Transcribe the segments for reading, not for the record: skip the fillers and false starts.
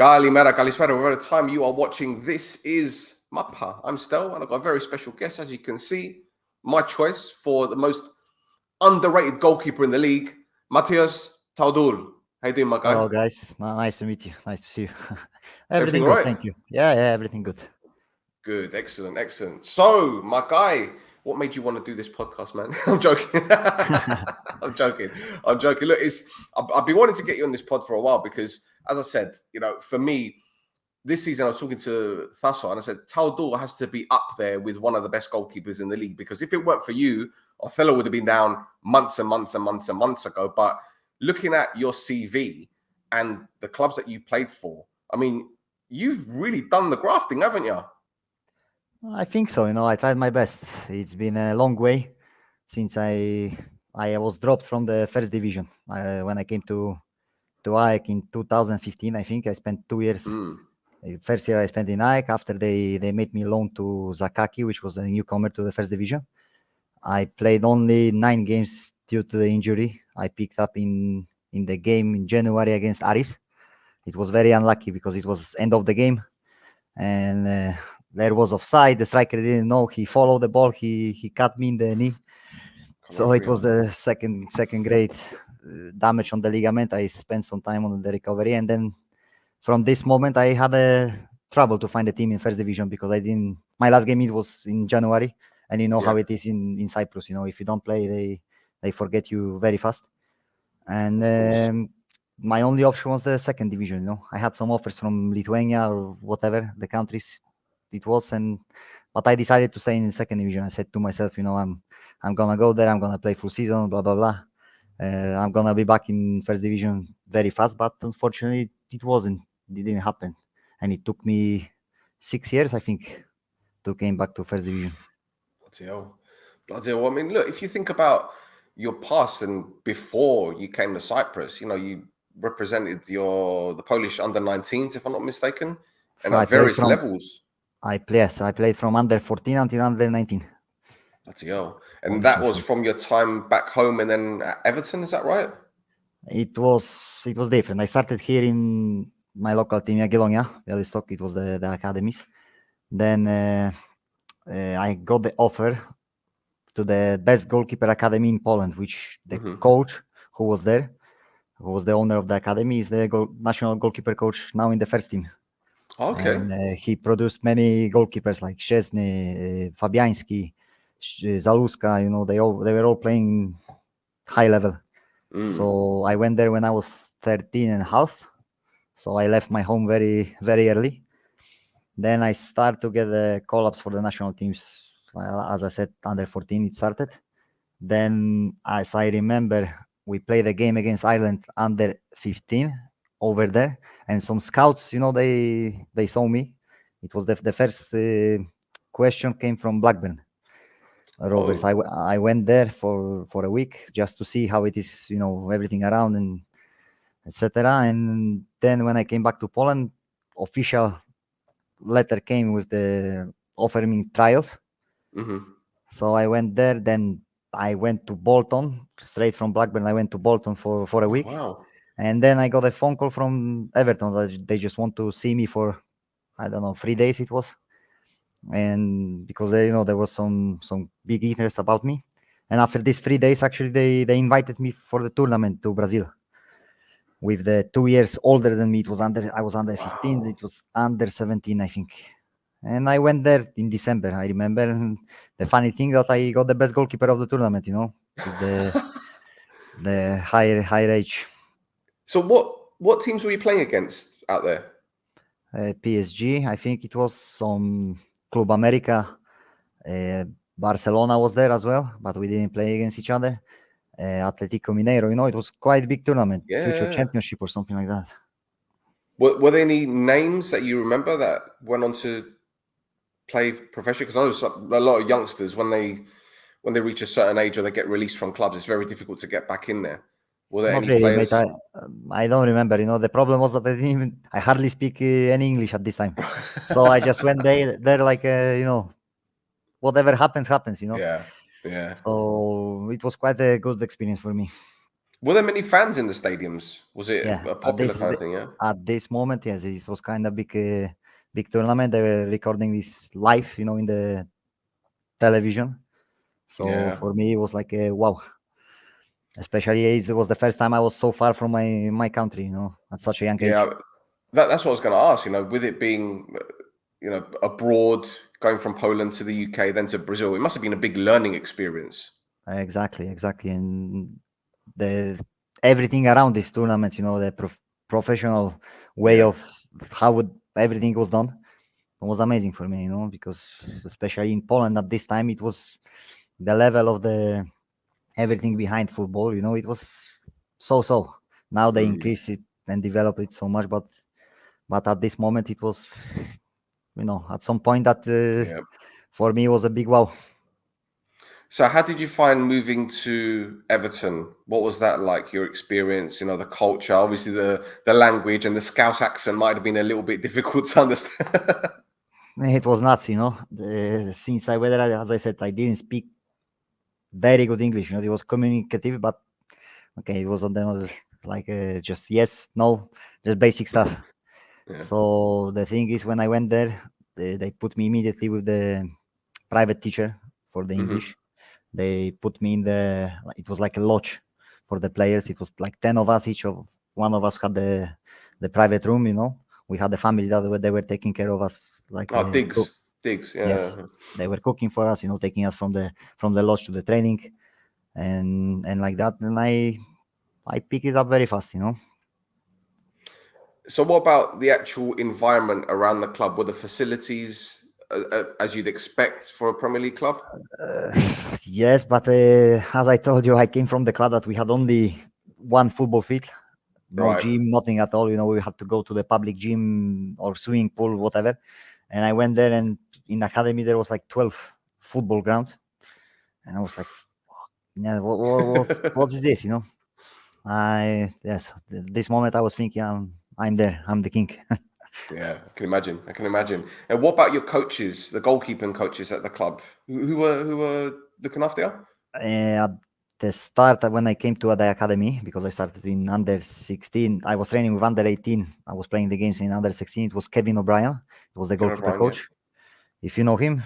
Kalimera, Kalispera, whatever time you are watching, this is Mappa. I'm Stel, and I've got a very special guest, as you can see. My choice for the most underrated goalkeeper in the league, Mateusz Taudul. How you doing, my guy? Hello, guys. Nice to meet you. Nice to see you. Everything Everything all good, right? thank you. Yeah, everything good. Good, excellent. So, my guy, what made you want to do this podcast, man? I'm joking. I'm joking. Look, I've been wanting to get you on this pod for a while because, as I said, for me, this season I was talking to Thasso and I said, Taudul has to be up there with one of the best goalkeepers in the league, because if it weren't for you, Othello would have been down months ago. But looking at your CV and the clubs that you played for, I mean, you've really done the grafting, haven't you? I think so. I tried my best. It's been a long way since I was dropped from the first division. When I came to AEK in 2015, I think I spent 2 years. First year I spent in AEK. After they made me loan to Zakaki, which was a newcomer to the first division. I played only 9 games due to the injury I picked up in the game in January against Aris. It was very unlucky because it was end of the game, and there was offside. The striker didn't know. He followed the ball. He cut me in the knee. So it was the second grade damage on the ligament. I spent some time on the recovery, and then from this moment I had a trouble to find a team in first division because I didn't. My last game, it was in January, and you know how it is in Cyprus. If you don't play, they forget you very fast. And my only option was the second division. I had some offers from Lithuania or whatever the countries it was, but I decided to stay in the second division. I said to myself, I'm gonna go there. I'm gonna play full season. Blah blah blah. I'm gonna be back in first division very fast. But unfortunately, it wasn't. It didn't happen, and it took me 6 years, I think, to came back to first division. Bloody hell. I mean, look, if you think about your past and before you came to Cyprus, you represented the Polish under-19s, if I'm not mistaken, and at various levels. I played from under 14 until under 19. Bloody hell. And that was from your time back home and then at Everton, is that right? It was different. I started here in my local team, Jagiellonia, Białystok. It was the academies. Then I got the offer to the best goalkeeper academy in Poland, which the coach who was there, who was the owner of the academy, is the national goalkeeper coach now in the first team. Okay. And he produced many goalkeepers like Szczesny, Fabiański, Zaluska. They were all playing high level. So I went there when I was 13 and a half. So I left my home very, very early. Then I started to get the call-ups for the national teams. As I said, under 14 it started. Then, as I remember, we played a game against Ireland under 15 over there, and some scouts, they saw me. It was the first question came from Blackburn Rovers. I went there for a week just to see how it is, everything around and etc. And then when I came back to Poland, official letter came with the offering me trials. So I went there. Then I went to Bolton straight from Blackburn. I went to Bolton for a week. Wow. And then I got a phone call from Everton that they just want to see me for, I don't know, 3 days it was. And because there was some big interest about me. And after these 3 days, actually, they invited me for the tournament to Brazil. With the 2 years older than me, I was under 15. Wow. It was under 17, I think. And I went there in December, I remember. And the funny thing that I got the best goalkeeper of the tournament, with the higher age. So what teams were you playing against out there? PSG, I think it was some Club America. Barcelona was there as well, but we didn't play against each other. Atletico Mineiro, it was quite a big tournament, future championship or something like that. Were there any names that you remember that went on to play professionally? Because I know a lot of youngsters, when they reach a certain age or they get released from clubs, it's very difficult to get back in there. Were there Not any really, players? mate. I don't remember. The problem was that I hardly speak any English at this time. So I just went there like, whatever happens. Yeah. So it was quite a good experience for me. Were there many fans in the stadiums? Was it Yeah, a popular kind of thing? Yeah. at this moment, yes, it was kind of big tournament. They were recording this live, in the television. So Yeah. for me, it was like a wow. Especially it was the first time I was so far from my country, at such a young age. Yeah. That's what I was going to ask. With it being, abroad, going from Poland to the UK, then to Brazil, it must have been a big learning experience. Exactly, and the everything around this tournament, the professional way Yeah. of how everything was done was amazing for me, because especially in Poland at this time, it was the level of the everything behind football, it was so. Now they increase it and develop it so much, but at this moment it was, at some point that Yeah. for me was a big wow. So how did you find moving to Everton? What was that like, your experience, the culture, obviously the language and the Scouse accent might have been a little bit difficult to understand. It was nuts, since I whether as I said, I didn't speak very good English, it was communicative, but okay, it was on them like just yes, no, just basic stuff. Yeah. So the thing is, when I went there, they put me immediately with the private teacher for the English. They put me in it was like a lodge for the players. It was like 10 of us, each of one of us had the private room, we had the family that they were taking care of us, like Oh, cook. digs. Yeah. Yes, they were cooking for us, taking us from the lodge to the training, and like that. And I picked it up very fast, So what about the actual environment around the club? Were the facilities as you'd expect for a Premier League club? Yes, but as I told you, I came from the club that we had only one football field, no Right. gym, nothing at all. We had to go to the public gym or swimming pool, whatever. And I went there, and in academy there was like 12 football grounds, and I was like, yeah, what's this? This moment I was thinking, I'm there, I'm the king. Yeah, I can imagine. And what about your coaches, the goalkeeping coaches at the club? Who were looking after you? At the start, when I came to the academy, because I started in under 16, I was training with under 18. I was playing the games in under 16. It was Kevin O'Brien. It was the Kevin goalkeeper O'Brien, yeah. coach. If you know him,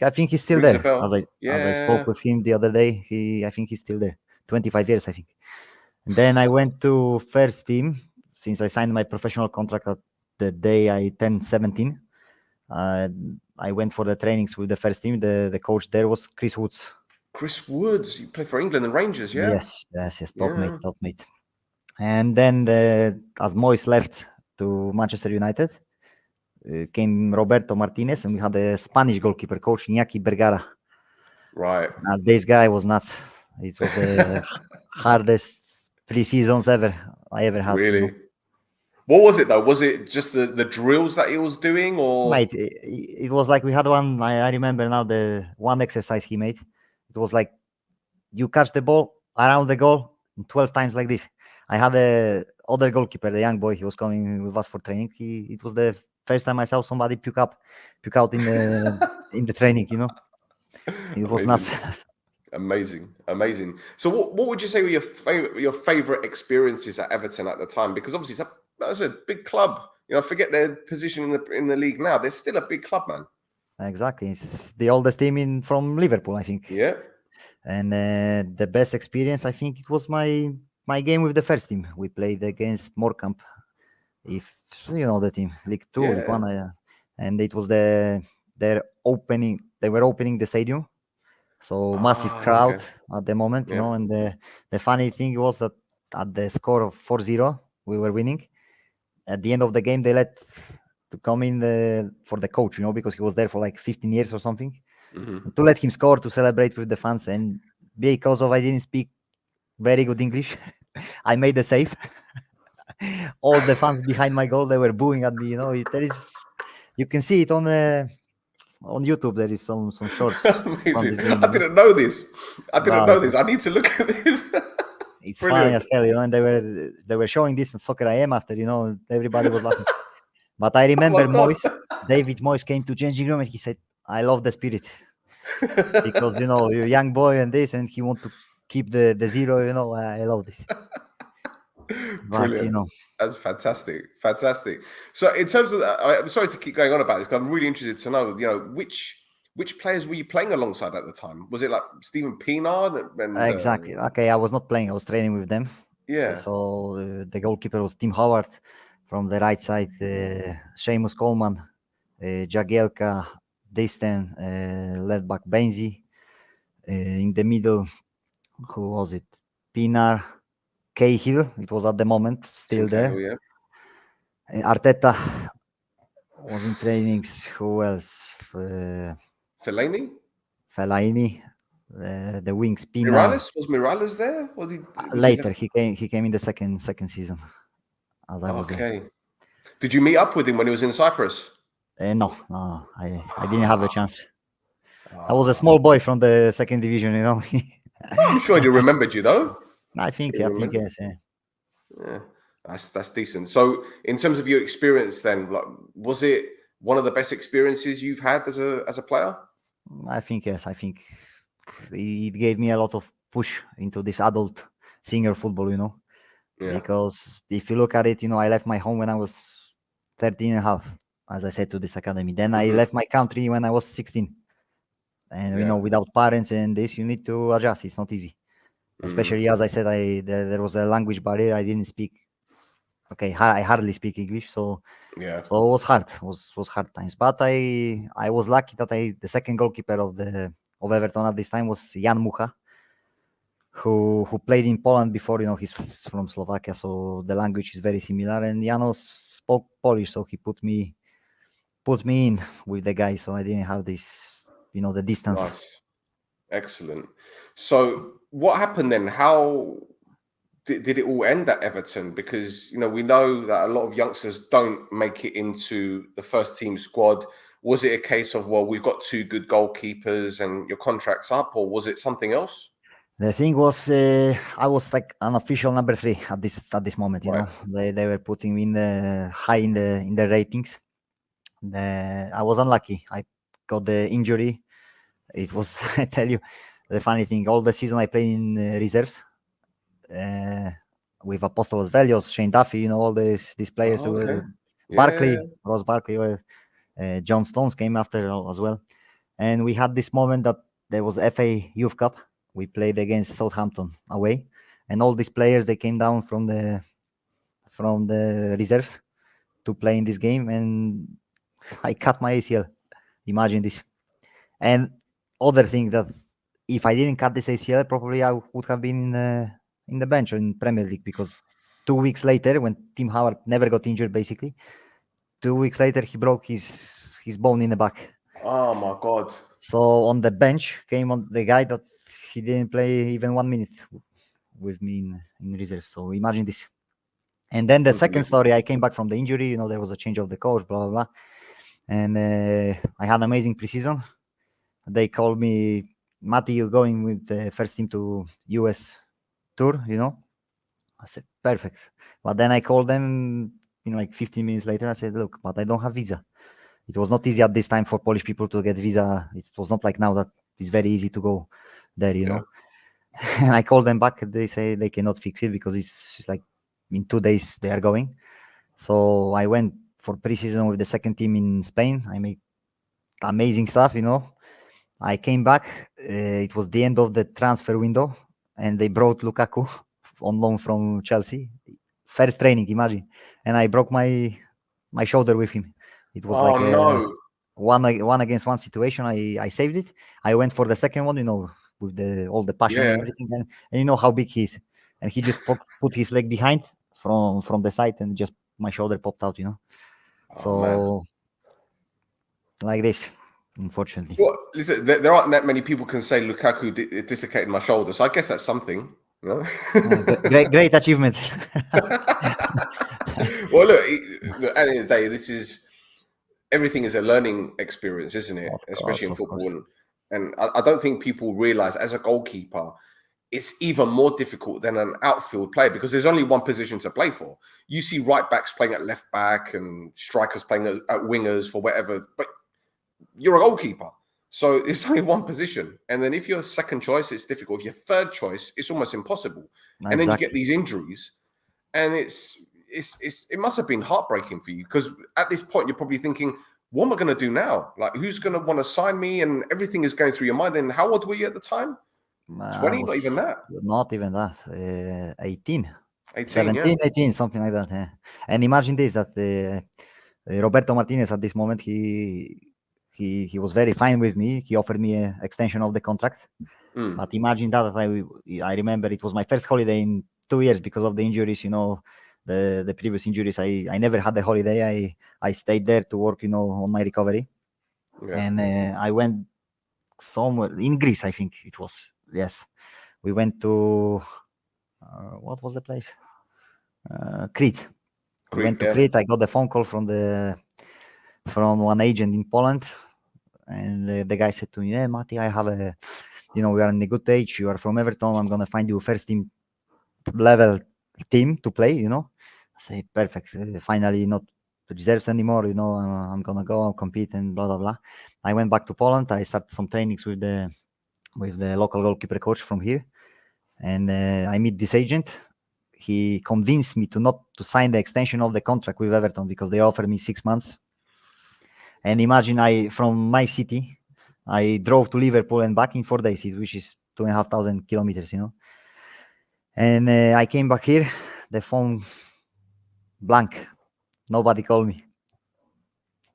I think he's still Rings a there. bell. As I spoke Yeah. with him the other day, I think he's still there. 25 years, I think. And then I went to first team since I signed my professional contract at the day I turned 17. I went for the trainings with the first team. The coach there was Chris Woods. Chris Woods, you play for England and Rangers, yeah? Yes, top mate, Yeah. top mate. And then as Moyes left to Manchester United, came Roberto Martinez, and we had a Spanish goalkeeper coach, Iñaki Bergara. Right. Now, this guy was nuts. It was the hardest pre-seasons I ever had. Really? What was it though? Was it just the drills that he was doing, or? Mate, it was like we had one. I remember now the one exercise he made. It was like you catch the ball around the goal 12 times like this. I had a other goalkeeper, the young boy. He was coming with us for training. It was the first time I saw somebody puke out in the training. It was nuts. Amazing. So, what would you say were your favorite experiences at Everton at the time? Because obviously that's a big club. Forget their position in the league now. They're still a big club, man. Exactly, it's the oldest team from Liverpool, I think. Yeah. And the best experience, I think, it was my game with the first team. We played against Morecambe, if you know the team, League Two, Yeah. League One, and it was their opening. They were opening the stadium, so massive crowd Okay. at the moment, Yeah. And the funny thing was that at the score of 4-0, we were winning. At the end of the game, they let to come in for the coach, because he was there for like 15 years or something, Mm-hmm. to let him score to celebrate with the fans. And because of I didn't speak very good English, I made the save. All the fans behind my goal, they were booing at me. You can see it on YouTube. There is some shorts from this Amazing. game. I didn't know this. Wow, I need to look at this. it's funny Brilliant. as hell, And they were showing this on Soccer IM after, everybody was laughing. But I Oh remember my God. David Moyes came to changing room and he said, "I love the spirit." Because you're a young boy and this, and he want to keep the zero. You know, I love this. But you Brilliant. know, That's fantastic. Fantastic. So in terms of that, I'm sorry to keep going on about this, because I'm really interested to know, which players were you playing alongside at the time? Was it like Stephen Pienaar and exactly. Okay, I was not playing. I was training with them. yeah. So the goalkeeper was Tim Howard. From the right side, Seamus Coleman, Jagielka, Disten, left back Benzi. In the middle, who was it? Pinar, Cahill. It was at the moment still Tim there. Cahill, yeah. Arteta was in trainings. Who else? Fellaini? Fellaini, the wings. Pinar. Miralles? Was Miralles there? Or was he Later, left? he came in the second season, as I was there. Okay. Did you meet up with him when he was in Cyprus? No, I didn't have the chance. I was a Ah. small boy from the second division, you know. I'm sure he remembered you though. I think yes. Yeah. Yeah, that's decent. So, in terms of your experience, then, like, was it one of the best experiences you've had as a player? I think yes. I think it gave me a lot of push into this adult senior football, you know. Yeah. Because if you look at it, you know, I left my home when I was 13 and a half, as I said, to this academy. Then I left my country when I was 16. And, you know, Yeah. without parents and this, you need to adjust. It's not easy. Especially, as I said, there was a language barrier. I didn't speak. Okay, I hardly speak English, so Yeah. it was hard. Was hard times. But I was lucky that the second goalkeeper of Everton at this time was Jan Mucha, who played in Poland before. You know, he's from Slovakia, so the language is very similar. And Janos spoke Polish, so he put me in with the guy, so I didn't have this, you know, the distance. Nice. Excellent. So, what happened then? How did it all end at Everton? Because we know that a lot of youngsters don't make it into the first team squad. Was it a case of, well, we've got two good goalkeepers and your contract's up, or was it something else? The thing was, I was like an official number 3 at this moment. You know, they were putting me in the high in the ratings. I was unlucky. I got the injury. It was I tell you, the funny thing. All the season I played in reserves with Apostolos Velios, Shane Duffy. You know, all these players who Okay. were Yeah. Ross Barkley, John Stones came after as well. And we had this moment that there was FA Youth Cup. We played against Southampton away, and all these players, they came down from the reserves to play in this game, and I cut my ACL. Imagine this. And other thing, that if I didn't cut this ACL, probably I would have been in the bench in Premier League, because 2 weeks later, when Tim Howard never got injured, basically 2 weeks later he broke his bone in the back. Oh my God. So on the bench came on the guy that he didn't play even 1 minute with me in reserve. So imagine this. And then the second story, I came back from the injury. You know, there was a change of the coach, blah blah blah, and I had an amazing preseason. They called me, Matty, you're going with the first team to US tour. You know, I said perfect. But then I called them in like 15 minutes later. I said, look, but I don't have visa. It was not easy at this time for Polish people to get visa. It was not like now that it's very easy to go there, you know. And I called them back. They say they cannot fix it because it's like in 2 days they are going. So I went for preseason with the second team in Spain. I made amazing stuff, you know. I came back. It was the end of the transfer window, and they brought Lukaku on loan from Chelsea. First training, imagine. And I broke my shoulder with him. It was like no. one against one situation. I saved it. I went for the second one, you know, with all the passion and everything. And you know how big he is. And he just put his leg behind from the side, and just my shoulder popped out, you know. Oh, man. Like this, unfortunately. Well, listen, there aren't that many people can say Lukaku dislocated my shoulder, so I guess that's something. You know? Great achievement. Well, look, at the end of the day, everything is a learning experience, isn't it? Especially in football. And I don't think people realize, as a goalkeeper, it's even more difficult than an outfield player, because there's only one position to play for. You see right backs playing at left back and strikers playing at wingers for whatever, but you're a goalkeeper. So it's only one position. And then if you're second choice, it's difficult. If you're third choice, it's almost impossible. And then you get these injuries, and it must have been heartbreaking for you, because at this point you're probably thinking, what am I going to do now? Like, who's going to want to sign me? And everything is going through your mind. And how old were you at the time? 20? Not even that. Not even that. 18. 18, 17, yeah. 18, something like that. Yeah. And imagine this, that Roberto Martinez at this moment, he was very fine with me. He offered me an extension of the contract. But imagine that I remember it was my first holiday in 2 years because of the injuries, the previous injuries. I never had a holiday. I stayed there to work, on my recovery. Yeah. And I went somewhere in Greece, I think it was. Yes. We went to, what was the place? Crete. We went to Crete. I got the phone call from one agent in Poland. And the guy said to me, "Hey, Mati, I have we are in a good age. You are from Everton. I'm going to find you first team level team to play, I say, perfect. Finally, not reserves anymore, I'm going to go compete and blah, blah, blah. I went back to Poland. I started some trainings with the local goalkeeper coach from here. And I meet this agent. He convinced me to sign the extension of the contract with Everton because they offered me 6 months. And imagine from my city, I drove to Liverpool and back in 4 days, which is 2,500 kilometers, And I came back here, the phone blank. Nobody called me.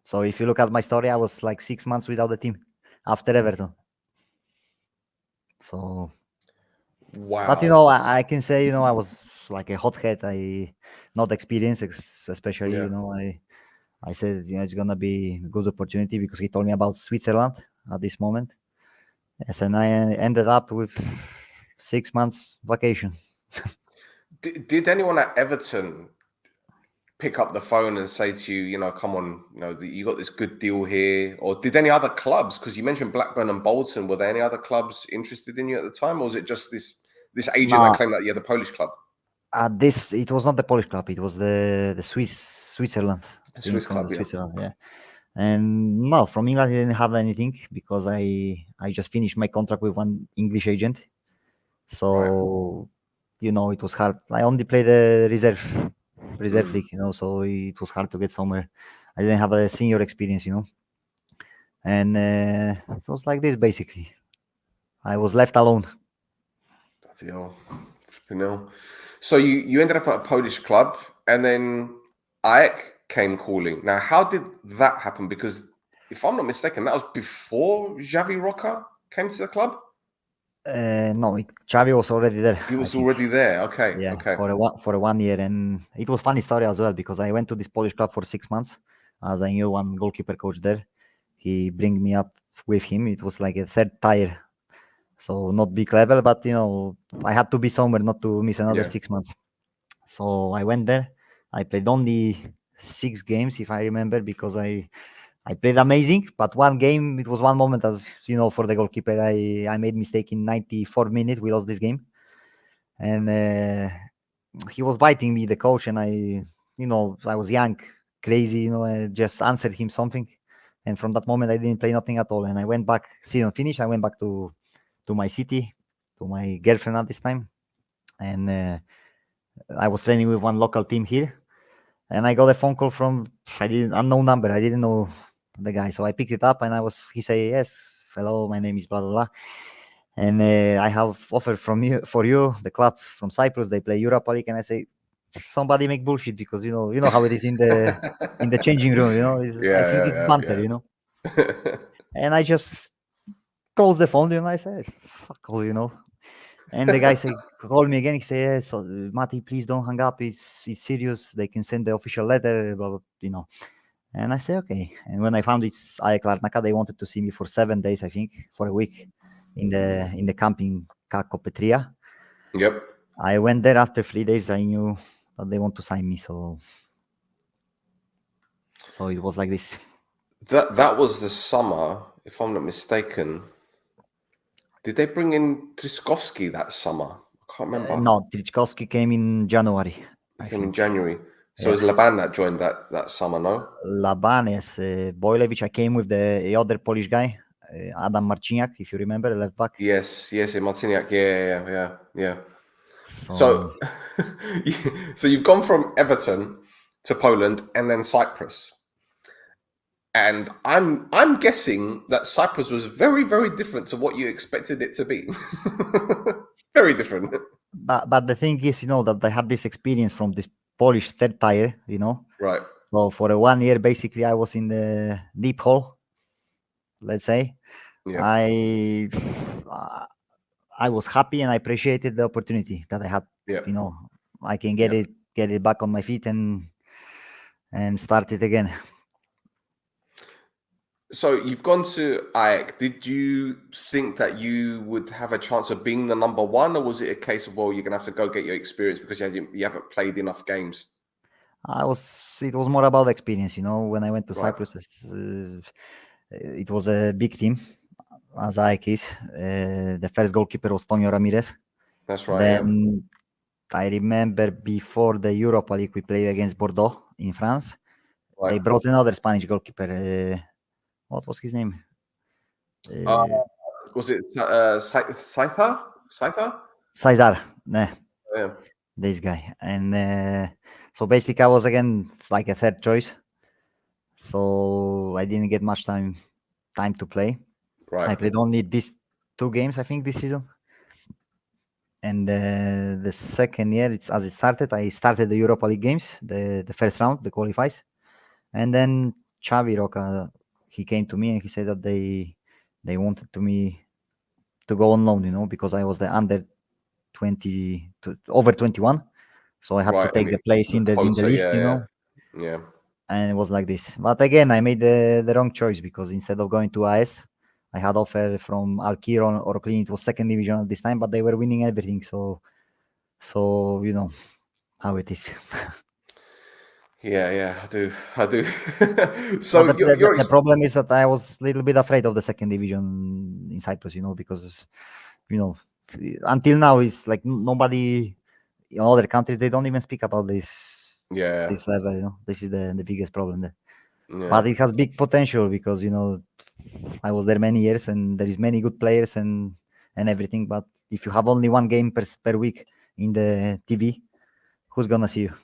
So if you look at my story, I was like 6 months without the team after Everton. So, wow. But I can say, I was like a hothead. I not experienced, especially, I said, it's gonna be a good opportunity because he told me about Switzerland at this moment. Yes, and I ended up with 6 months vacation. Did anyone at Everton pick up the phone and say to you, come on, you got this good deal here? Or did any other clubs, because you mentioned Blackburn and Bolton, were there any other clubs interested in you at the time? Or was it just this agent that claimed that you're the Polish club? It was not the Polish club. It was the Switzerland. Swiss club, Switzerland, yeah. And no, from England, I didn't have anything because I just finished my contract with one English agent. So, it was hard. I only played the reserve league, so it was hard to get somewhere. I didn't have a senior experience, and it was like this, basically. I was left alone. Bloody hell. So you ended up at a Polish club, and then AEK came calling. Now, how did that happen? Because if I'm not mistaken, that was before Xavi Roca came to the club? No, Xavi was already there. He was already there. Okay. Yeah, okay. For 1 year. And it was funny story as well because I went to this Polish club for 6 months as I knew one goalkeeper coach there. He bring me up with him. It was like a third tier. So not big level, but I had to be somewhere not to miss another 6 months. So I went there. I played only 6 games, if I remember, because I played amazing. But one game, it was one moment, as for the goalkeeper, I made mistake in 94 minutes. We lost this game, and he was biting me, the coach, and I was young, crazy. I just answered him something, and from that moment I didn't play nothing at all. And I went back. Season finished. I went back to my city, to my girlfriend at this time, and I was training with one local team here, and I got a phone call from unknown number. I didn't know the guy, so I picked it up, and he say, "Yes, hello, my name is blah blah blah, and I have offer for you, the club from Cyprus. They play Europa League." And I say, "Somebody make bullshit because you know how it is in the changing room. I think it's banter, And I just closed the phone, and I said, "Fuck all, And the guy called me again. He said, "Yeah, so Mati, please don't hang up. It's serious. They can send the official letter, blah, blah, And I said, okay. And when I found it's AEK Larnaca, they wanted to see me for 7 days, I think, for a week in the camping Petria. Yep. I went there after 3 days. I knew that they want to sign me, so it was like this. That was the summer, if I'm not mistaken. Did they bring in Trzaskowski that summer? I can't remember. No, Trzaskowski came in January. He came in January. So it was Laban that joined that summer, no? Laban, yes. Bojlevich, I came with the other Polish guy. Adam Marciniak, if you remember, left back. Yes, in Martiniak. Yeah. So So you've gone from Everton to Poland and then Cyprus. And I'm guessing that Cyprus was very, very different to what you expected it to be. Very different. but the thing is, that I had this experience from this Polish third tier, Right. So for a 1 year, basically, I was in the deep hole. Let's say, Yeah. I I was happy and I appreciated the opportunity that I had. Yeah. I can get it back on my feet and start it again. So you've gone to AEK. Did you think that you would have a chance of being the number one, or was it a case of, well, you're gonna have to go get your experience because you haven't played enough games? It was more about experience. When I went to Right. Cyprus, it was a big team, as is. The first goalkeeper was Tonio Ramirez. That's right. Then I remember before the Europa League, we played against Bordeaux in France. Yeah. They Right. brought another Spanish goalkeeper. What was his name? Was it Scyther? Cesar. Nah, Yeah. this guy. And so basically, I was again like a third choice. So I didn't get much time to play. Right. I played only these 2 games, I think, this season. And the second year, it started. I started the Europa League games, the first round, the qualifies, and then Xavi Roca, he came to me and he said that they wanted me to go on loan, because I was the under 20 to over 21, so I had to Right. take the place in the quota, list, Yeah. and it was like this. But again, I made the wrong choice because instead of going to AS, I had offer from ALKI or Clean. It was second division at this time, but they were winning everything. So you know how it is. Yeah. I do. So But you're the problem is that I was a little bit afraid of the second division in Cyprus, because you know until now it's like nobody in other countries they don't even speak about this level. This is the biggest problem there. But it has big potential because I was there many years and there is many good players and everything. But if you have only one game per week in the TV, who's gonna see you?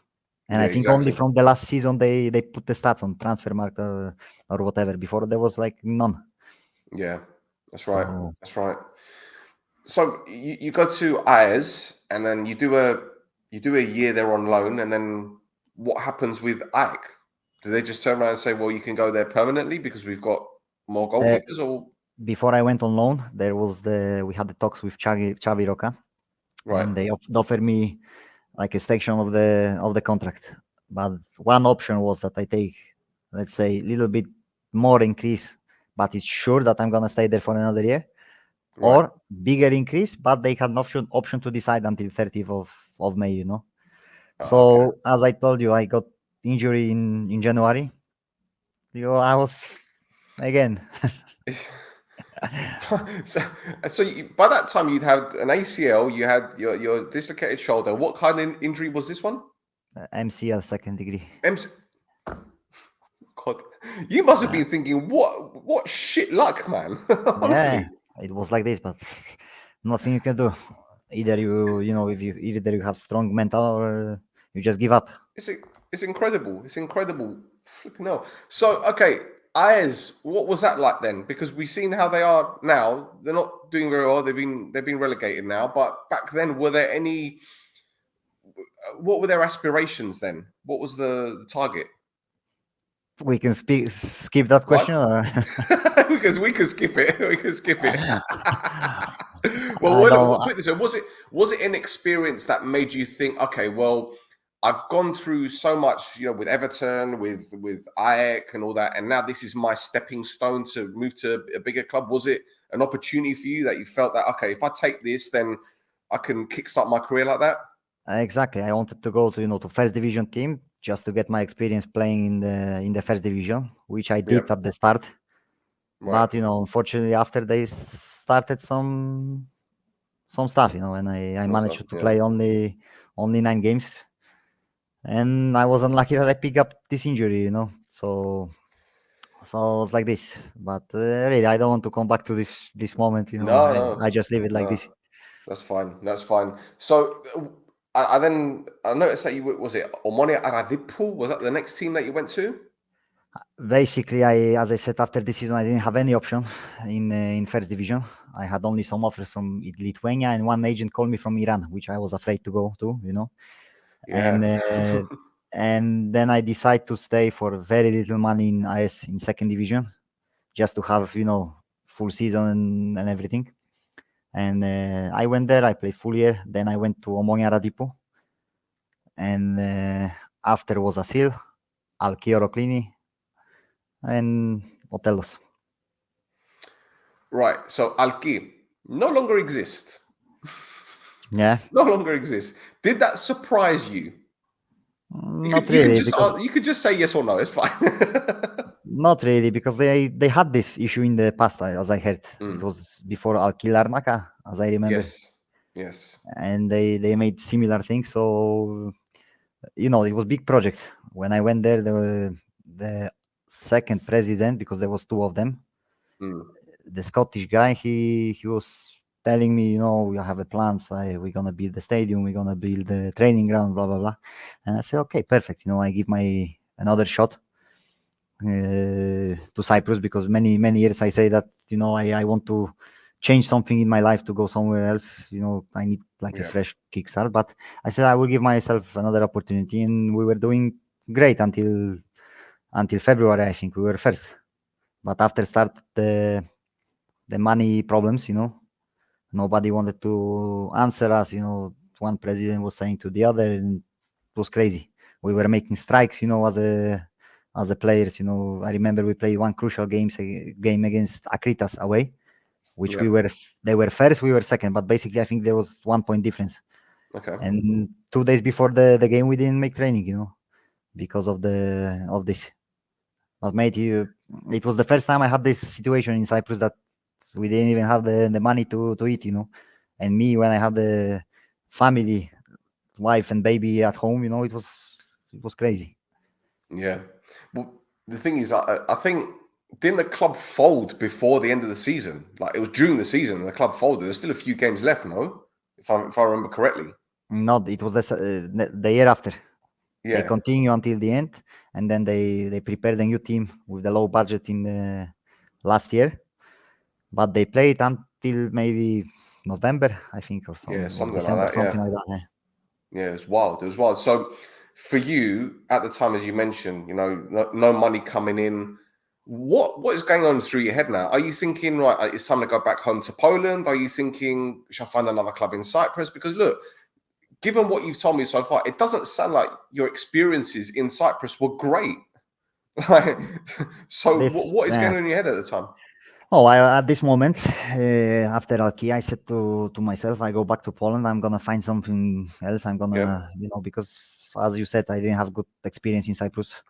And Yeah, I think only exactly. from the last season they put the stats on Transfermarkt or whatever. Before there was like none. Yeah, that's right. So That's right. So you go to Ayers and then you do a year there on loan, and then what happens with Ike? Do they just turn around and say, well, you can go there permanently because we've got more goalkeepers? Or before I went on loan, we had the talks with Xavi Roca, right, and they offered me like a section of the contract. But one option was that I take, let's say, a little bit more increase, but it's sure that I'm gonna stay there for another year, right. or bigger increase, but they had an option to decide until 30th of May. Oh, So as I told you, I got injury in January. I was again. so by that time you'd had an ACL, you had your dislocated shoulder. What kind of injury was this one? MCL second degree. God, you must have been thinking, what shit luck, man. Yeah, Honestly, it was like this, but nothing you can do. Either if either you have strong mental or you just give up. it's incredible. It's incredible. Flipping hell. So okay, Ayers, what was that like then? Because we've seen how they are now. They're not doing very well. They've been relegated now. But back then, were there any? What were their aspirations then? What was the target? We can skip that question, or Because we could skip it. We could skip it. Well, I we'll don't. put it this way. Was it an experience that made you think, okay, well, I've gone through so much, with Everton, with Ajax and all that, and now this is my stepping stone to move to a bigger club? Was it an opportunity for you that you felt that, okay, if I take this, then I can kickstart my career like that? Exactly. I wanted to go to first division team just to get my experience playing in the first division, which I did at the start. Right. But unfortunately, after they started some stuff, and I managed to play only 9 games, and I was unlucky that I picked up this injury, So So it's like this. But really, I don't want to come back to this moment. No, I just leave it like no, this. that's fine. That's fine. So I noticed that was it Omonia Aradipu? Was that the next team that you went to? Basically, as I said, after this season, I didn't have any option in first division. I had only some offers from Lithuania, and one agent called me from Iran, which I was afraid to go to. And Yeah, and then I decided to stay for very little money in IS in second division, just to have full season and everything. And I went there. I played full year. Then I went to Omonia Radipu, and after was Asil, ALKI Oroclini, and Othellos. right. So Alki no longer exists. Yeah, No longer exists. Did that surprise you? not really, because You could just say yes or no. It's fine. not really because they had this issue in the past, as I heard. It was before ALKI Larnaca, as I remember, Yes. Yes. and they made similar things. So it was big project. When I went there, the second president, because there was two of them, the Scottish guy, he was telling me, we have a plan. So we're gonna build the stadium, we're gonna build the training ground, blah blah blah. And I said, okay, perfect. I give my another shot to Cyprus, because many years I say that I want to change something in my life, to go somewhere else. I need like a fresh kickstart. But I said I will give myself another opportunity, and we were doing great until February. I think we were first, but after start the money problems. Nobody wanted to answer us. One president was saying to the other, and it was crazy. We were making strikes, as a players. I remember we played one crucial game against Akritas away, which they were first, we were second, but basically I think there was 1 point difference. Okay. And 2 days before the game, we didn't make training, because of this. But mate, it was the first time I had this situation in Cyprus, that we didn't even have the money to eat, And me, when I had the family, wife and baby at home, it was crazy. Yeah. Well, the thing is, I think, didn't the club fold before the end of the season? Like, it was during the season, the club folded. There's still a few games left, no? If I remember correctly. Not, it was the year after. They Yeah. continue until the end, and then they prepare the new team with the low budget in the last year, but they played until maybe November, I think, or Yeah, some, or something like December, that. Yeah. something like that. Yeah, it was wild. It was wild. So, for you at the time, as you mentioned, no money coming in. What is going on through your head now? Are you thinking, right, it's time to go back home to Poland? Are you thinking, shall I find another club in Cyprus? Because look, given what you've told me so far, it doesn't sound like your experiences in Cyprus were great. So, what is going on in your head at the time? Oh, at this moment, after ALKI, I said to myself, I go back to Poland. I'm gonna find something else. I'm gonna, because as you said, I didn't have good experience in Cyprus.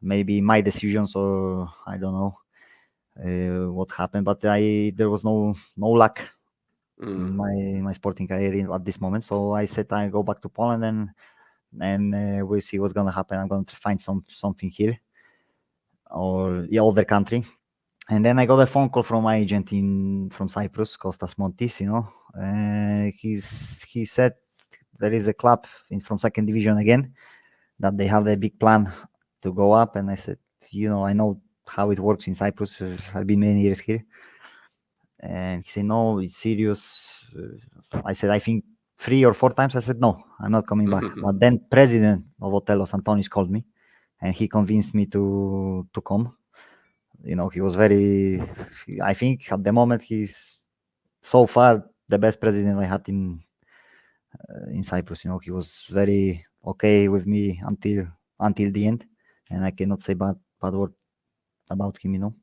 Maybe my decisions, or I don't know what happened, but there was no luck in my sporting career at this moment. So I said I go back to Poland, and we'll see what's gonna happen. I'm gonna find something here, or the other country. And then I got a phone call from my agent from Cyprus, Kostas Montis. He said there is a club from second division again, that they have a big plan to go up. And I said, I know how it works in Cyprus. I've been many years here. And he said, no, it's serious. I said, I think 3 or 4 times. I said, no, I'm not coming back. But then president of Othellos, Antonis, called me, and he convinced me to come. He was I think at the moment, he's so far the best president I had in Cyprus. He was very okay with me until the end, and I cannot say bad word about him.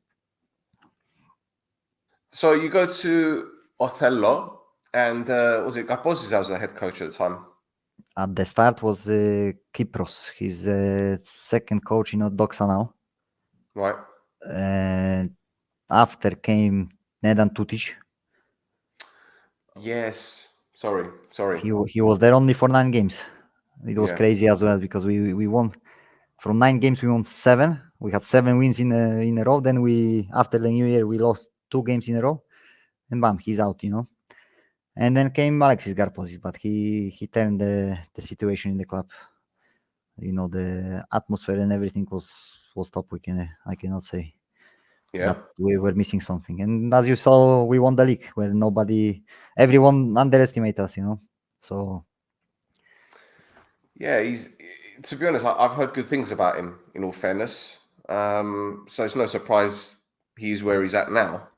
So you go to Othello, and was it Gaposis that was the head coach at the time? At the start was Kypros. He's second coach, Doxa now. Right. And after came Nedan Tutic. Yes. Sorry. He was there only for 9 games. It was crazy as well, because we won from 9 games. We won 7 We had 7 wins in a row. Then after the new year, we lost 2 games in a row, and bam, he's out. And then came Alexis Garposis, but he turned the situation in the club. The atmosphere and everything was top. I cannot say that we were missing something. And as you saw, we won the league where everyone underestimated us. So. Yeah, to be honest, I've heard good things about him, in all fairness. So it's no surprise he's where he's at now.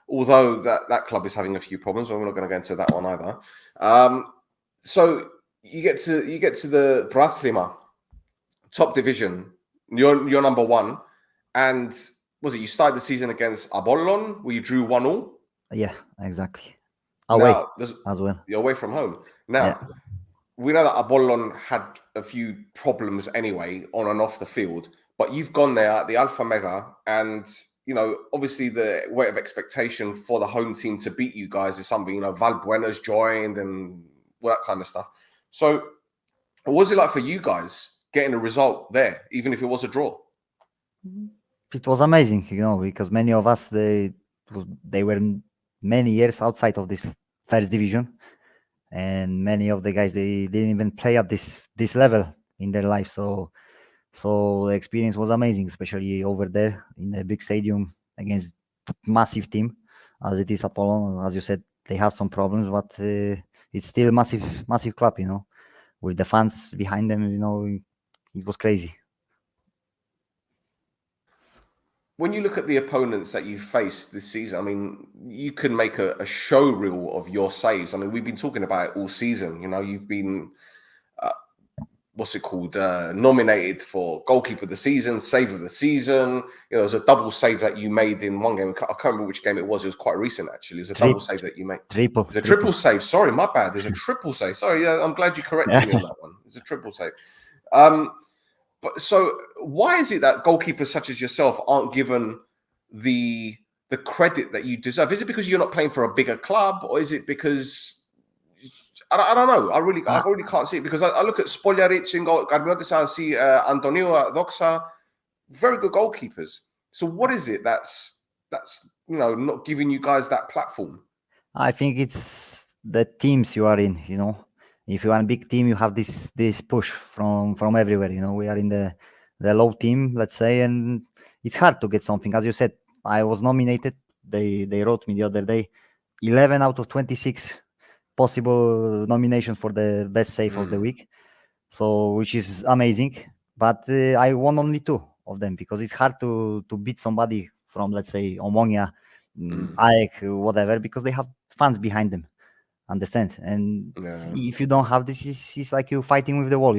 Although that club is having a few problems, but we're not going to go into that one either. So you get to the Brathlima, top division. You're number 1, and was it you started the season against Apollon where you drew 1-1? Yeah, exactly. Away as well. You're away from home now. We know that Apollon had a few problems anyway on and off the field, but you've gone there at the Alpha Mega, and obviously the weight of expectation for the home team to beat you guys is something. Valbuena's joined and all that kind of stuff. So, what was it like for you guys getting a result there, even if it was a draw? It was amazing, because many of us they were many years outside of this first division. And many of the guys they didn't even play at this level in their life, so the experience was amazing, especially over there in the big stadium against massive team as it is Apollon. As you said, they have some problems, but it's still massive club, with the fans behind them. It was crazy. When you look at the opponents that you've faced this season, I mean, you can make a show reel of your saves. I mean, we've been talking about it all season. You've been, nominated for goalkeeper of the season, save of the season. There's a double save that you made in one game. I can't remember which game it was. It was quite recent, actually. It was a double save that you made. It's a triple save. Sorry, my bad. There's a triple save. Sorry, yeah, I'm glad you corrected me on that one. It's a triple save. But so why is it that goalkeepers such as yourself aren't given the credit that you deserve? Is it because you're not playing for a bigger club, or is it because I don't know? I really can't see it, because I look at Spoljaric in goal, I see Antonio at Doxa, very good goalkeepers. So what is it that's not giving you guys that platform? I think it's the teams you are in. If you are a big team, you have this push from everywhere. We are in the low team, let's say, and it's hard to get something. As you said, I was nominated. They wrote me the other day, 11 out of 26 possible nominations for the best save of the week. So, which is amazing. But I won only 2 of them, because it's hard to beat somebody from, let's say, Omonia, AEK, whatever, because they have fans behind them. Understand? And if you don't have this, it's like you fighting with the wall,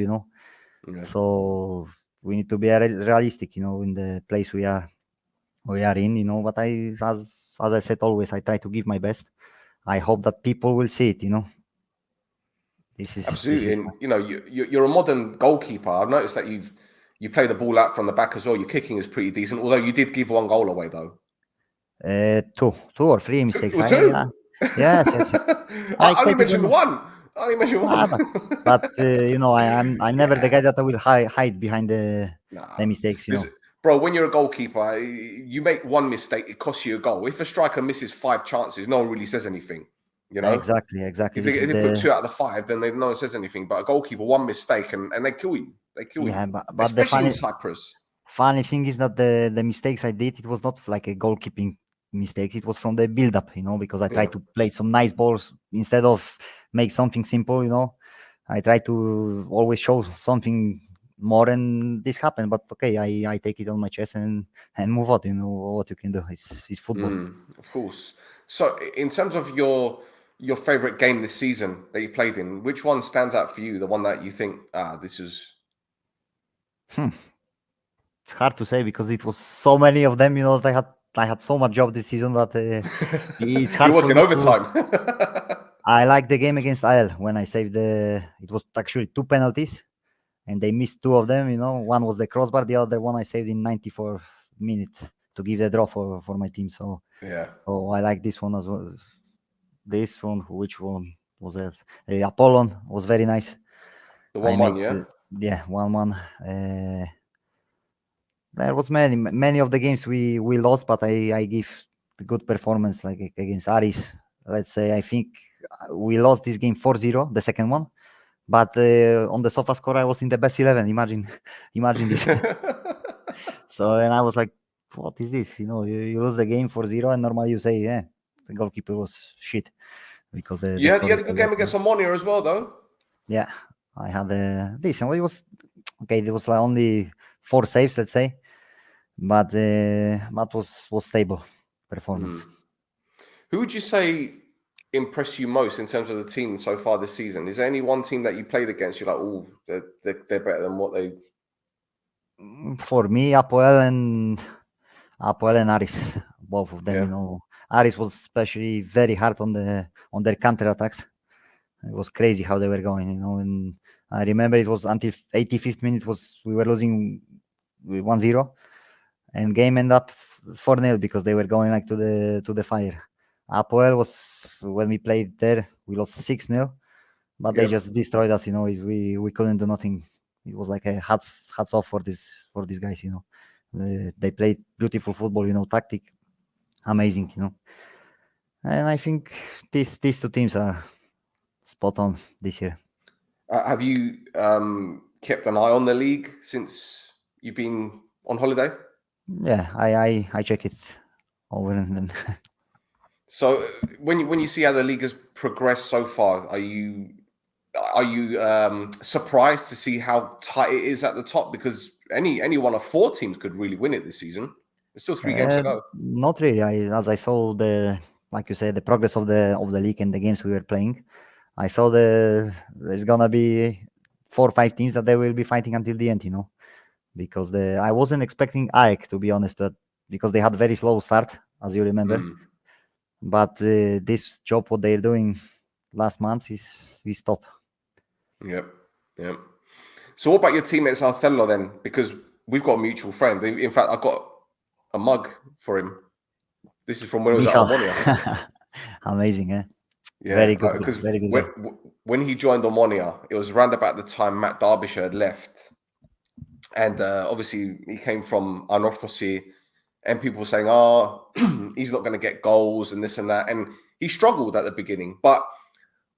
So we need to be realistic, in the place we are in, but as I said, always I try to give my best. I hope that people will see it, This is absolutely. And you're a modern goalkeeper. I've noticed that you play the ball out from the back as well. Your kicking is pretty decent, although you did give 1 goal away though. 2 or 3 mistakes. 2? Yes. I only mentioned 1. But I'm never the guy that will hide behind the mistakes. Bro, when you're a goalkeeper, you make 1 mistake, it costs you a goal. If a striker misses 5 chances, no one really says anything. Exactly. If they put 2 out of the 5, then no one says anything. But a goalkeeper, 1 mistake, and they kill you. They kill you. But especially in Cyprus. Funny thing is that the mistakes I did, it was not like a goalkeeping mistakes. It was from the build-up, because I tried to play some nice balls instead of make something simple. I try to always show something more, and this happened. But okay, I take it on my chest and move on. What you can do. It's football. Of course. So, in terms of your favorite game this season that you played in, which one stands out for you? The one that you think, this is. It's hard to say, because it was so many of them. I had so much job this season that it's hard. You're working overtime. I like the game against AL when I saved it was actually 2 penalties, and they missed 2 of them. One was the crossbar, the other one I saved in 94 minutes to give the draw for my team. So So I like this one as well. This one, which one was else? Apollon was very nice. The 1-1, yeah. Yeah, 1-1. There was many of the games we lost, but I give the good performance like against Aris. Let's say I think we lost this game 4-0, the second one. But on the sofa score, I was in the best 11. Imagine this. So, and I was like, what is this? You lose the game 4-0, and normally you say, yeah, the goalkeeper was shit because the You score had is a good like game that. against Omonia as well, though. Yeah, I had a decent. Well, it was okay. There was like only 4 saves, let's say, but was stable performance. Who would you say impressed you most in terms of the team so far this season? Is there any one team that you played against? You're like, oh, they're better than what they. For me, Apoel and Aris, both of them. Yeah. Aris was especially very hard on their counter attacks. It was crazy how they were going. And I remember it was until 85th minute we were losing 1-0, and game ended up 4-0 because they were going like to the fire. Apoel was, when we played there, we lost 6-0, but they just destroyed us. We couldn't do nothing. It was like a hats off for these guys. They played beautiful football. Tactic, amazing. And I think these 2 teams are spot on this year. Have you kept an eye on the league since you've been on holiday? Yeah, I check it over and then. So when you see how the league has progressed so far, are you surprised to see how tight it is at the top? Because any one of 4 teams could really win it this season. There's still 3 games to go. Not really. As I saw like you said, the progress of the league and the games we were playing, I saw there's gonna be 4 or 5 teams that they will be fighting until the end. Because I wasn't expecting AEK, to be honest, because they had very slow start, as you remember. But this job, what they're doing last month, is top. Yep. So what about your teammates Othello then? Because we've got a mutual friend. In fact, I got a mug for him. This is from when he was at Omonia. Amazing, eh? Yeah, very good. Because very good. when he joined Omonia, it was around about the time Matt Derbyshire had left. And obviously, he came from Anorthosis, and people were saying, oh, he's not going to get goals and this and that. And he struggled at the beginning. But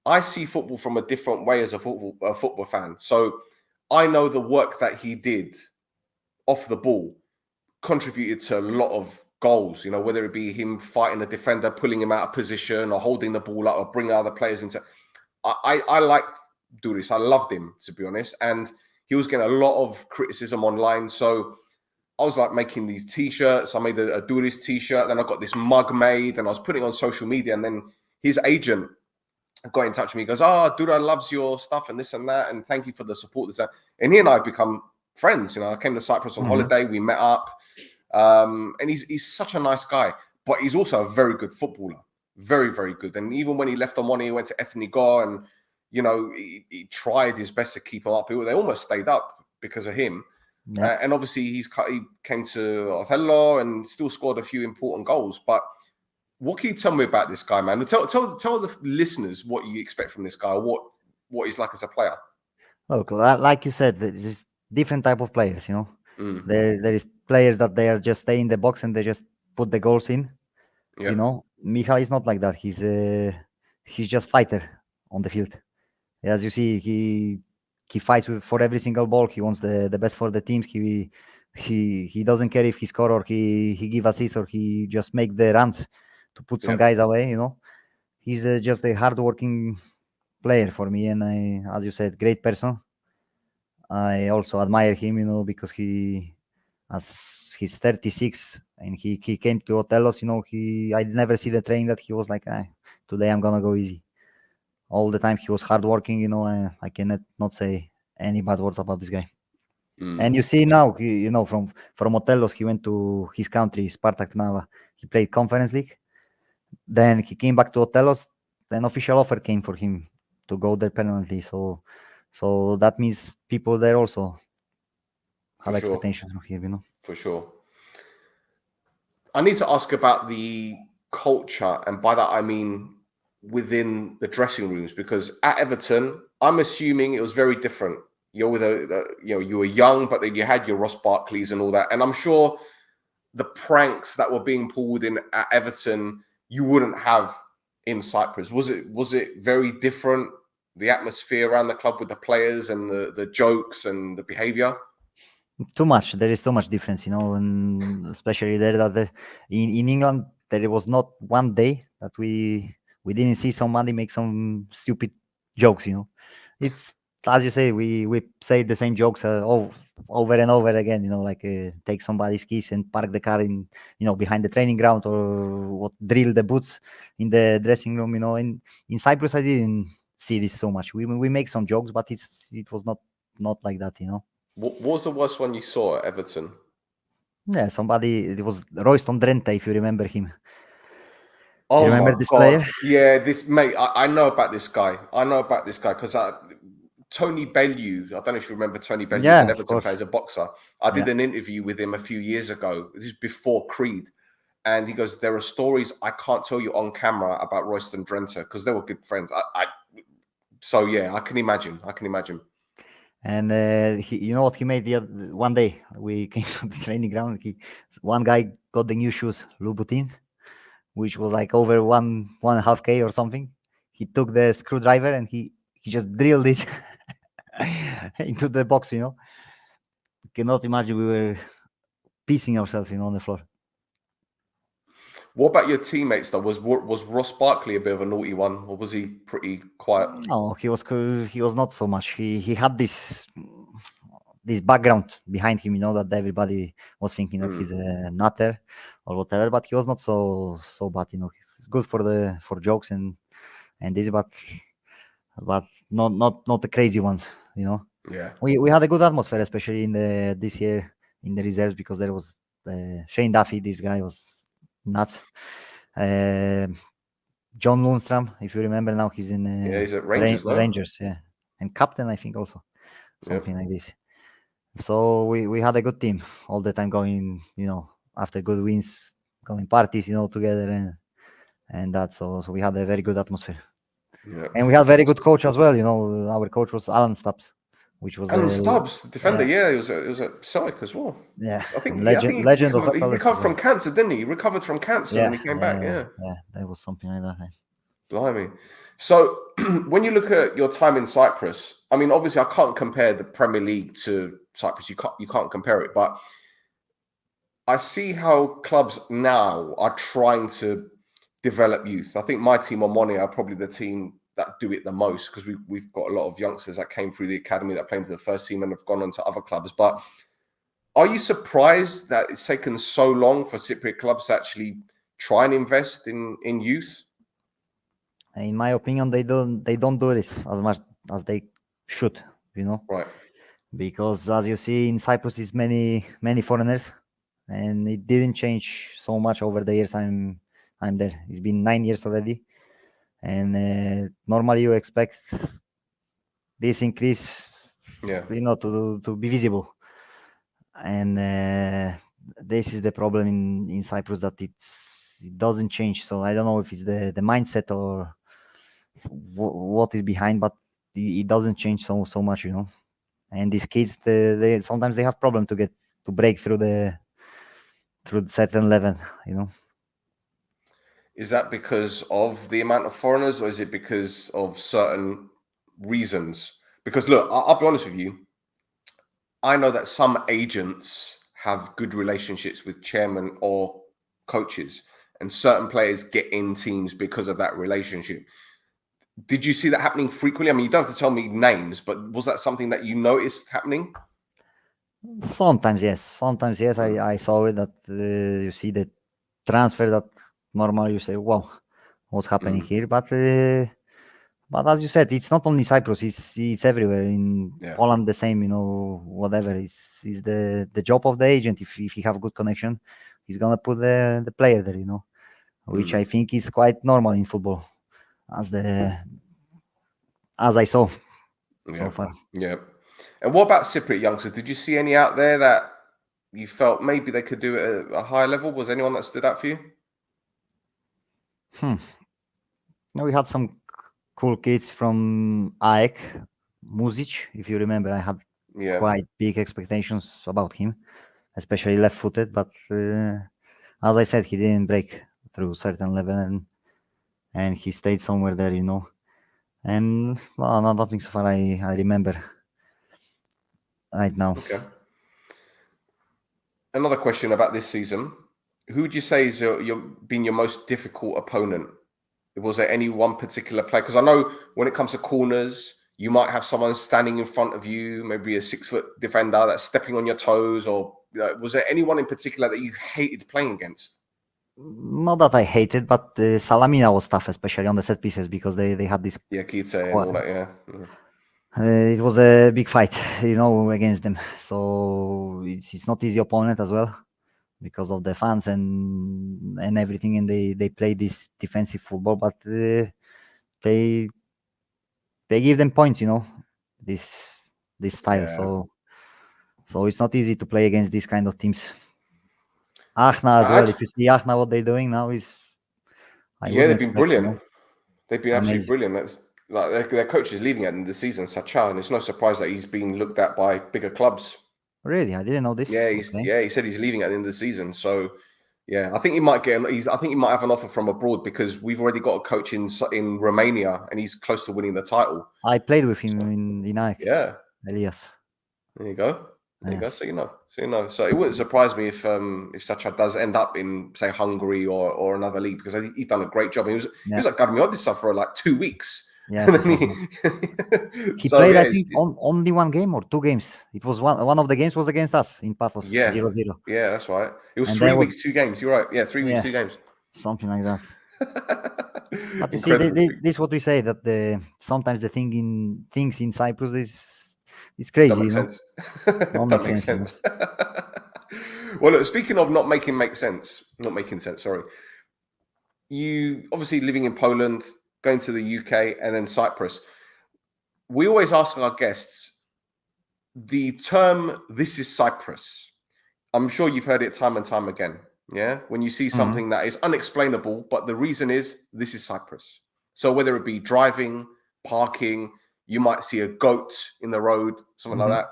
I see football from a different way as a football fan. So I know the work that he did off the ball contributed to a lot of goals, whether it be him fighting a defender, pulling him out of position, or holding the ball up, or bringing other players into. I liked DURIS. I loved him, to be honest. And he was getting a lot of criticism online. So I was like making these T-shirts. I made a DURIS T-shirt. Then I got this mug made, and I was putting it on social media. And then his agent got in touch with me. He goes, oh, Dura loves your stuff and this and that. And thank you for the support. This, and he and I have become friends. I came to Cyprus on holiday. We met up. And he's such a nice guy. But he's also a very good footballer. Very, very good. And even when he left Omonia, he went to Ethnigo, and, he tried his best to keep him up. They almost stayed up because of him. Yeah. And obviously, he came to Othello and still scored a few important goals. But what can you tell me about this guy, man? Tell the listeners what you expect from this guy, what he's like as a player. Look, like you said, there's different type of players, There is players that they are just stay in the box and they just put the goals in. Yep. Michal is not like that. He's just fighter on the field. As you see, he fights for every single ball. He wants the best for the teams. He doesn't care if he score or he give assist or he just make the runs to put some guys away. He's just a hardworking player for me, and as you said, great person. I also admire him, because as he's 36 and he came to Othellos, I never see the training that he was like, today I'm gonna go easy. All the time he was hardworking, I cannot not say any bad word about this guy. And you see now, from Othellos, he went to his country, Spartak Trnava. He played Conference League. Then he came back to Othellos. Then official offer came for him to go there permanently. So that means people there also have expectations from him, For sure. I need to ask about the culture, and by that I mean within the dressing rooms, because at Everton, I'm assuming it was very different. you're with you were young, but then you had your Ross Barkleys and all that. And I'm sure the pranks that were being pulled in at Everton, you wouldn't have in Cyprus. Was it very different? The atmosphere around the club with the players and the jokes and the behavior? Too much. There is too much difference, and especially there that in England there was not one day that we didn't see somebody make some stupid jokes. It's as you say, we say the same jokes over and over again. Like take somebody's keys and park the car in behind the training ground, or what drill the boots in the dressing room. In Cyprus I didn't see this so much. We make some jokes, but it was not like that. What was the worst one you saw at Everton? Yeah, it was Royston Drenthe, if you remember him. Do Oh you remember my this God. player? Yeah, this mate, I know about this guy. I know about this guy because Tony Bellew, I don't know if you remember Tony Bellew, he's Yeah, an of Everton fan, course. he's a boxer. I did Yeah. an interview with him a few years ago. This is before Creed. And he goes, there are stories I can't tell you on camera about Royston Drenthe because they were good friends. So yeah, I can imagine. And you know what he made one day? We came to the training ground. One guy got the new shoes, Louboutin, which was like over 1.5K or something. He took the screwdriver and he just drilled it into the box. Cannot imagine, we were pissing ourselves, on the floor. What about your teammates though? Was Ross Barkley a bit of a naughty one, or was he pretty quiet? No, he was cool. He was not so much. He had this background behind him, that everybody was thinking that he's a nutter or whatever, but he was not so bad. He's good for jokes and this, but not the crazy ones. Yeah. We had a good atmosphere, especially in this year in the reserves, because there was Shane Duffy. This guy was nuts. John Lundstram, if you remember, now he's in He's at Rangers, no? Rangers, yeah, and captain, I think, also something like this. So we had a good team all the time, going, after good wins, going parties, together and that. So we had a very good atmosphere. Yeah. And we had very good coach as well. Our coach was Alan Stubbs, which was Alan Stubbs, the defender, yeah, he was at Celtic as well. yeah, I think legend he of recovered, Othellos as well. from cancer, didn't he? He recovered from cancer and Yeah, he came back. Yeah. that was something like that. Blimey. So when you look at your time in Cyprus, I mean, obviously I can't compare the Premier League to Cyprus. You can't compare it, but I see how clubs now are trying to develop youth. I think my team Omonia are probably the team that do it the most, because we've got a lot of youngsters that came through the academy that played into the first team and have gone on to other clubs. But are you surprised that it's taken so long for Cypriot clubs to actually try and invest in youth? In my opinion, they don't do this as much as they should. Right. Because as you see in Cyprus, is many foreigners, and it didn't change so much over the years I'm there. It's been 9 years already, and normally you expect this increase, Yeah. to be visible, and this is the problem in Cyprus, that it doesn't change. So I don't know if it's the mindset or what is behind, but it doesn't change so much. And these kids, they sometimes they have problem to break through certain level. Is that because of the amount of foreigners, or is it because of certain reasons? Because look, I'll be honest with you. I know that some agents have good relationships with chairman or coaches, and certain players get in teams because of that relationship. Did you see that happening frequently? I mean, you don't have to tell me names, but was that something that you noticed happening? Sometimes yes, I saw it, that you see the transfer that normally you say, wow, what's happening here? But as you said, it's not only Cyprus, it's everywhere. In Poland the same, whatever is the job of the agent. If he have good connection, he's gonna put the player there, which I think is quite normal in football, as I saw so far. Yeah. And what about Cypriot youngsters? Did you see any out there that you felt maybe they could do it at a higher level? Was anyone that stood out for you? Now we had some cool kids from AEK. Music, if you remember, I had Yeah. quite big expectations about him, especially left-footed. But as I said, he didn't break through certain level, and he stayed somewhere there, And well, nothing so far I remember right now. Okay. Another question about this season. Who would you say is been your most difficult opponent? Was there any one particular player? Because I know when it comes to corners, you might have someone standing in front of you, maybe a 6-foot defender that's stepping on your toes, or was there anyone in particular that you hated playing against? Not that I hated, but Salamina was tough, especially on the set pieces, because they had this. Yeah, Kite and all that, yeah. It was a big fight, against them. So it's not easy opponent as well, because of the fans and everything, and they play this defensive football, but they give them points, this style. Yeah. So it's not easy to play against these kind of teams. Achna as well. If you see Achna, what they're doing now is, I Yeah, wouldn't they've been expect, brilliant. They've been absolutely amazing. brilliant. That's like their coach is leaving at the end of the season, Sacha, and it's no surprise that he's been looked at by bigger clubs. Really, I didn't know this. Yeah, Okay. he said he's leaving at the end of the season. So yeah, I think he might I think he might have an offer from abroad because we've already got a coach in Romania and he's close to winning the title. I played with him in AEK. Yeah. Elias. There you go. There you Yeah. go. So it wouldn't surprise me if Sacha does end up in, say, Hungary or another league, because I think he's done a great job. He was at Garmiodisa for like 2 weeks. Yes, he So, played, yeah, I think, only one game or 2 games. It was one of the games was against us in Paphos, 0-0. Yeah, that's right. It was And 3 there was, weeks, 2 games. You're right. Yeah, 3 weeks, 2 yes, games. something like that. But you see, Incredible. this is what we say, that sometimes the things in Cyprus is crazy, Don't make sense. Don't Don't make make sense. sense. Well, look, speaking of not making sense, sorry. You obviously living in Poland, going to the UK, and then Cyprus. We always ask our guests the term "this is Cyprus." I'm sure you've heard it time and time again. Yeah, when you see something that is unexplainable, but the reason is this is Cyprus. So whether it be driving, parking, you might see a goat in the road, something like that.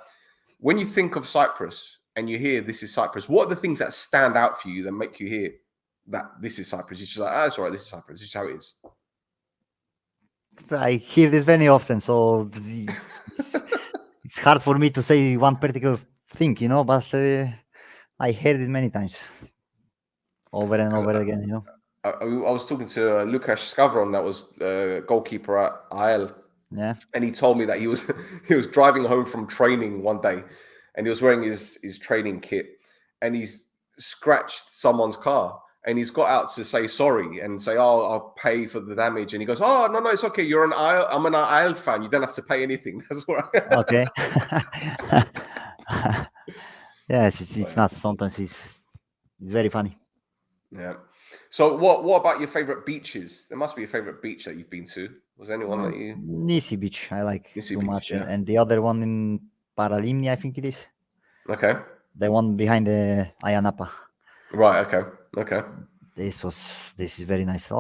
When you think of Cyprus and you hear this is Cyprus, what are the things that stand out for you that make you hear that this is Cyprus? It's just like, it's all right, this is Cyprus. This is how it is. I hear this very often, so it's hard for me to say one particular thing, but I heard it many times, over and over again, I was talking to Lukasz Skavron, that was goalkeeper at AL. Yeah. And he told me that he was driving home from training one day, and he was wearing his training kit, and he's scratched someone's car, and he's got out to say sorry and say, "Oh, I'll pay for the damage." And he goes, "Oh, no, it's okay. I'm an AL fan. You don't have to pay anything." That's all right. Okay. Yes, it's not. Sometimes it's very funny. Yeah. So what about your favorite beaches? There must be a favorite beach that you've been to. Was there anyone that you? Nisi Beach, I like Nisi too Beach, much, yeah. and the other one in Paralimni, I think it is. Okay. The one behind the Ayanapa. Right. Okay. This is very nice.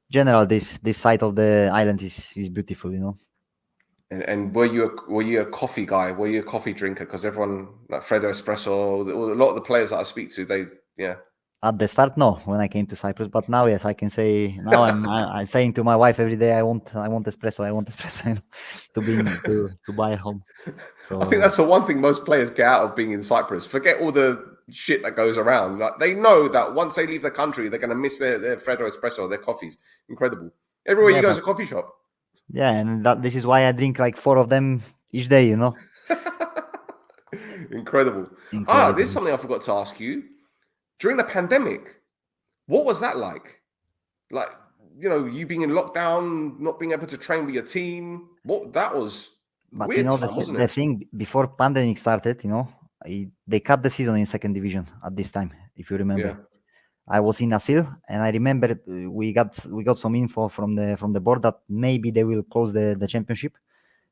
General, this side of the island is beautiful, And were you a coffee guy? Were you a coffee drinker? Because everyone, like Fredo Espresso, a lot of the players that I speak to, yeah. At the start, no, when I came to Cyprus, but now, yes, I can say. Now I'm saying to my wife every day, I want espresso, to buy at home. So I think that's the one thing most players get out of being in Cyprus. Forget all the shit that goes around. Like, they know that once they leave the country, they're going to miss their Fredo Espresso, their coffees. Incredible. Everywhere you go is a coffee shop. Yeah, and this is why I drink like 4 of them each day. Incredible. There's something I forgot to ask you. During the pandemic, what was that like? Like, you being in lockdown, not being able to train with your team. What that was. But weird time, wasn't the it? thing before pandemic started, they cut the season in second division at this time, if you remember. Yeah. I was in Asil, and I remember we got some info from the board that maybe they will close the championship,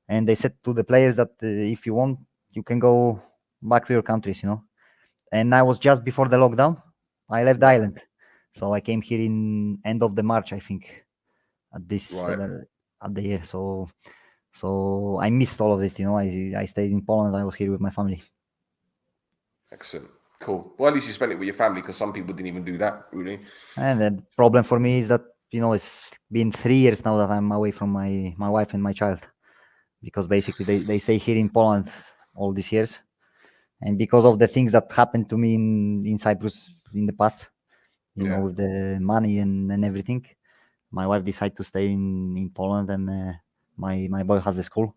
and they said to the players that if you want, you can go back to your countries, And I was just before the lockdown. I left the island, so I came here in end of the March, I think, at this Right. at the year. So So I missed all of this. I stayed in Poland. I was here with my family. Excellent. Cool. Well, at least you spent it with your family, because some people didn't even do that, really. And the problem for me is that it's been 3 years now that I'm away from my wife and my child, because basically they stay here in Poland all these years, and because of the things that happened to me in Cyprus in the past, Yeah. with the money and everything, my wife decided to stay in Poland, and my boy has the school.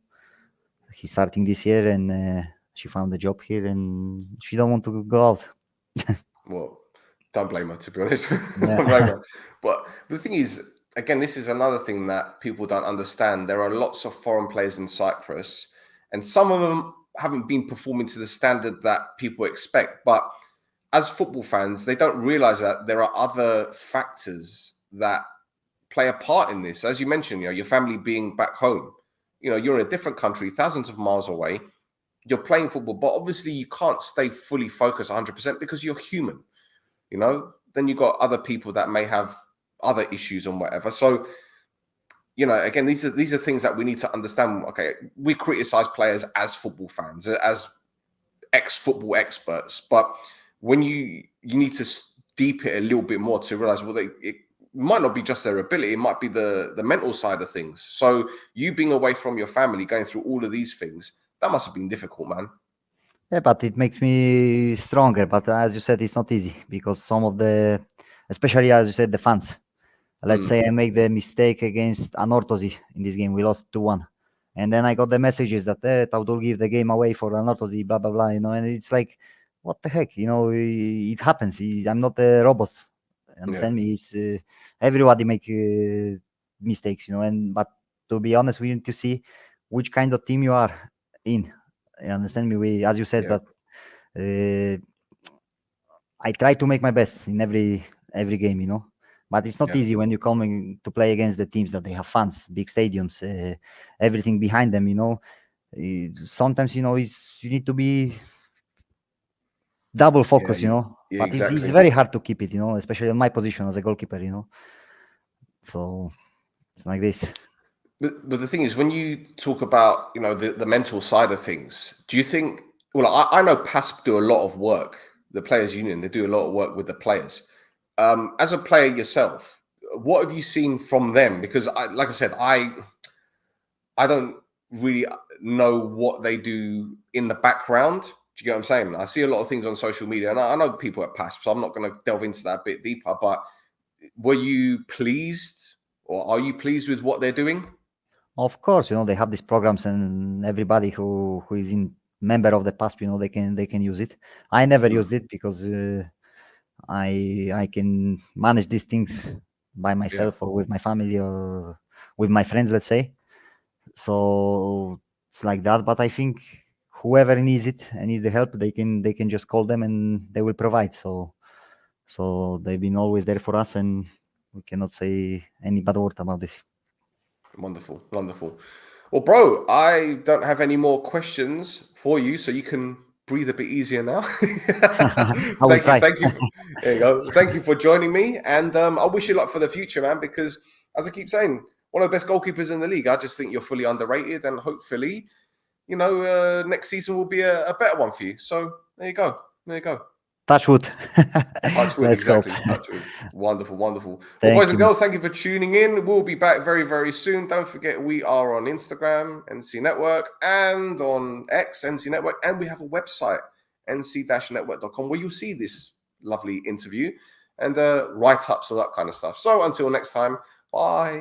He's starting this year, and she found a job here, and she don't want to go out. Well, don't blame her, to be honest. Yeah. Don't blame her. But the thing is, again, this is another thing that people don't understand. There are lots of foreign players in Cyprus, and some of them haven't been performing to the standard that people expect. But as football fans, they don't realize that there are other factors that play a part in this. As you mentioned, your family being back home, you're in a different country, thousands of miles away. You're playing football, but obviously you can't stay fully focused 100% because you're human. Then you got other people that may have other issues and whatever. So, again, these are things that we need to understand. Okay, we criticize players as football fans, as ex-football experts, but when you need to deep it a little bit more to realize, well, it might not be just their ability, it might be the mental side of things. So you being away from your family, going through all of these things, that must have been difficult, man. Yeah, but it makes me stronger. But as you said, it's not easy, because some of especially as you said, the fans. Let's say I make the mistake against Anorthosis in this game. We lost 2-1. And then I got the messages that Taudul give the game away for Anorthosis, blah, blah, blah, and it's like, what the heck? It happens. I'm not a robot. Understand me? It's everybody make mistakes, but to be honest, we need to see which kind of team you are in. You understand me? As you said, that I try to make my best in every game, but it's not easy when you're coming to play against the teams that they have fans, big stadiums, everything behind them. Sometimes you need to be double focus. Yeah, But it's exactly. very hard to keep it. Especially in my position as a goalkeeper. So it's like this. But the thing is, when you talk about the mental side of things, do you think? Well, I know PASP do a lot of work. The players' union, they do a lot of work with the players. As a player yourself, what have you seen from them? Because, like I said, I don't really know what they do in the background. Do you get what I'm saying? I see a lot of things on social media, and I know people at PASP, so I'm not going to delve into that a bit deeper. But were you pleased, or are you pleased with what they're doing? Of course, they have these programs, and everybody who is in member of the PASP, they can use it. I never used it because I can manage these things by myself or with my family or with my friends, let's say. So it's like that. But I think whoever needs it and needs the help, they can just call them and they will provide. So they've been always there for us, and we cannot say any bad word about this. Wonderful, wonderful. Well, bro, I don't have any more questions for you, so you can breathe a bit easier now. Thank you. There you go. Thank you for joining me, and I wish you luck for the future, man. Because as I keep saying, one of the best goalkeepers in the league. I just think you're fully underrated, and hopefully, next season will be a better one for you. So there you go. There you go. Touch wood. Touch wood, exactly. Touch wood. Wonderful, wonderful. Well, boys and girls, thank you for tuning in. We'll be back very, very soon. Don't forget, we are on Instagram, NC Network, and on X, NC Network, and we have a website, nc-network.com, where you'll see this lovely interview and write-ups, all that kind of stuff. So until next time, bye.